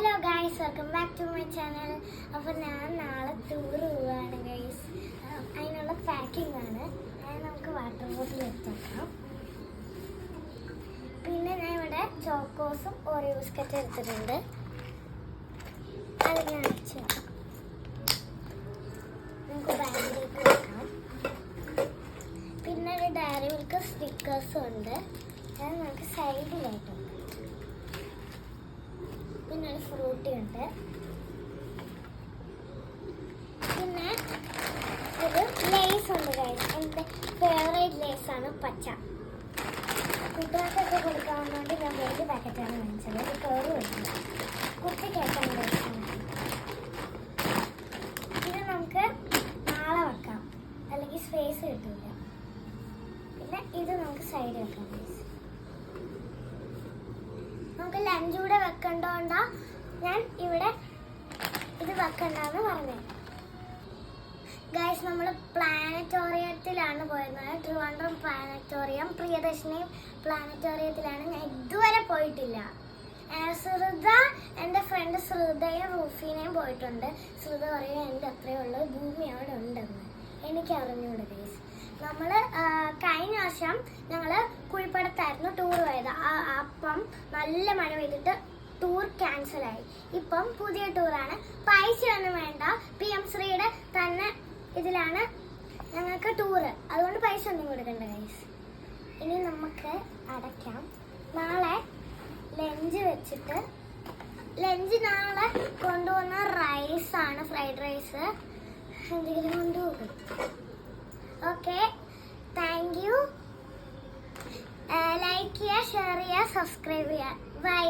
Hello guys, welcome back to my channel. അപ്പോൾ ഞാൻ നാളെ ടൂർ പോവുകയാണ് ഗൈസ്. അതിനുള്ള പാക്കിംഗ് ആണ്. നമുക്ക് വാട്ടർ ബോട്ടിൽ വെച്ചേക്കാം. പിന്നെ ഞാൻ ഇവിടെ ചോക്കോസും ഓറിയോ ബിസ്ക്കറ്റ് എടുത്തിട്ടുണ്ട്. അത് ഞാൻ വെച്ചേക്കാം. നമുക്ക് ബാഗിലേക്ക് വെക്കാം. പിന്നെ ഒരു ഡയറി മിൽക്ക് സ്റ്റിക്കേഴ്സും ഉണ്ട്. അത് നമുക്ക് സൈഡിലായിട്ടുണ്ട്. പിന്നെ ഒരു ഫ്രൂട്ടി ഉണ്ട്. പിന്നെ ഒരു ലേസ് ഉണ്ട് ഗൈസ്. എൻ്റെ ഫേവറേറ്റ് ലേസാണ് പച്ച. കുട്ടികൾക്കൊക്കെ കൊടുക്കാൻ വേണ്ടി ഞാൻ വലിയ പാക്കറ്റാണ് വാങ്ങിച്ചത്. ഇത് കയറി വരുന്നത് കുട്ടിക്കേക്കാൻ ലേസാണ്. ഇത് നമുക്ക് നാളെ വെക്കാം, അല്ലെങ്കിൽ സ്പേസ് കിട്ടില്ല. പിന്നെ ഇത് നമുക്ക് സൈഡ് വെക്കാം ഗൈസ്. നമുക്ക് ലഞ്ച് കൂടെ വെക്കണ്ടോണ്ടാ ഞാൻ ഇവിടെ ഇത് വെക്കണ്ടെന്ന് പറഞ്ഞത് ഗൈസ്. നമ്മൾ പ്ലാനറ്റോറിയത്തിലാണ് പോയിരുന്നത്. ട്രിവാൻഡ്രം പ്ലാനറ്റോറിയം, പ്രിയദർശിനി പ്ലാനറ്റോറിയത്തിലാണ്. ഞാൻ ഇതുവരെ പോയിട്ടില്ല. ശ്രുത, എൻ്റെ ഫ്രണ്ട് ശ്രുതയും റൂഫീനയും പോയിട്ടുണ്ട്. ശ്രുത പറയും എൻ്റെ അത്രയേ ഉള്ളൂ, ഭൂമി അവിടെ ഉണ്ടെന്ന്. എനിക്ക് അറിഞ്ഞൂടെ ഗൈസ്. നമ്മൾ കഴിഞ്ഞ വർഷം ഞങ്ങൾ കുഴിപ്പടത്തായിരുന്നു ടൂർ പോയത്. അപ്പം നല്ല മഴ പെയ്തിട്ട് ടൂർ ക്യാൻസലായി. ഇപ്പം പുതിയ ടൂറാണ്. പൈസ ഒന്നും വേണ്ട, PM ശ്രീയുടെ തന്നെ ഇതിലാണ് ഞങ്ങൾക്ക് ടൂറ്. അതുകൊണ്ട് പൈസ ഒന്നും കൊടുക്കണ്ട ഗൈസ്. ഇനി നമുക്ക് അടയ്ക്കാം. നാളെ ലഞ്ച് വെച്ചിട്ട് നാളെ കൊണ്ടുപോകുന്ന റൈസാണ്, ഫ്രൈഡ് റൈസ്. എന്തെങ്കിലും കൊണ്ടുപോകും. Okay, thank you. ലൈക്ക് ചെയ്യുക, ഷെയർ ചെയ്യുക, സബ്സ്ക്രൈബ് ചെയ്യുക. ബൈ.